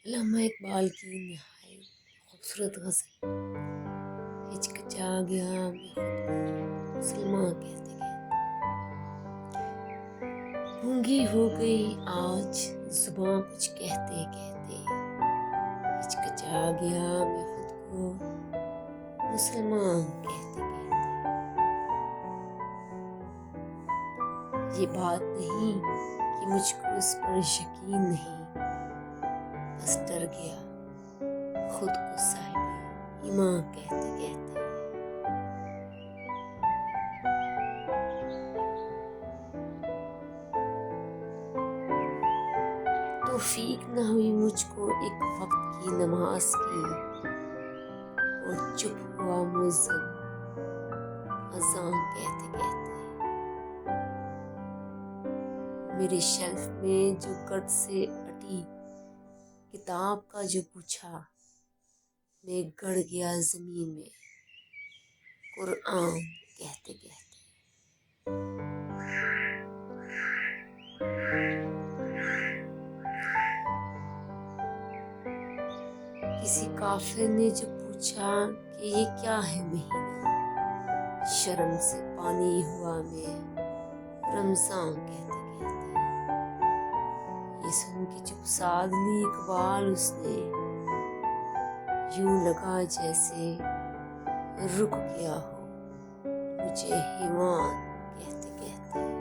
علامہ اقبال کی نہایت خوبصورت غزل ہچکچا گیا میں خود کو مسلمان کہتے کہتے، گونگی ہو گئی آج زباں کچھ کہتے کہتے، ہچکچا گیا میں خود کو مسلمان کہتے کہتے۔ یہ بات نہیں کہ مجھ کو اس پر یقین نہیں، بس ڈر گیا خود کو صاحب ایمان کہتے کہتے۔ توفیق نہ ہوئی مجھ کو ایک وقت کی نماز کی، اور چپ ہوا مؤذن اذان کہتے کہتے۔ میرے شیلف میں جو گرد سے اٹی کتاب کا جو پوچھا، میں گڑ گیا زمین میں قرآن کہتے کہتے۔ کسی کافر نے جو پوچھا کہ یہ کیا ہے مہینہ، شرم سے پانی ہوا میں رمضان کہتے کہتے۔ یہ سن کے چپ سادنی اقبال اس نے، یوں لگا جیسے رک گیا ہو مجھے حیوان کہتے کہتے۔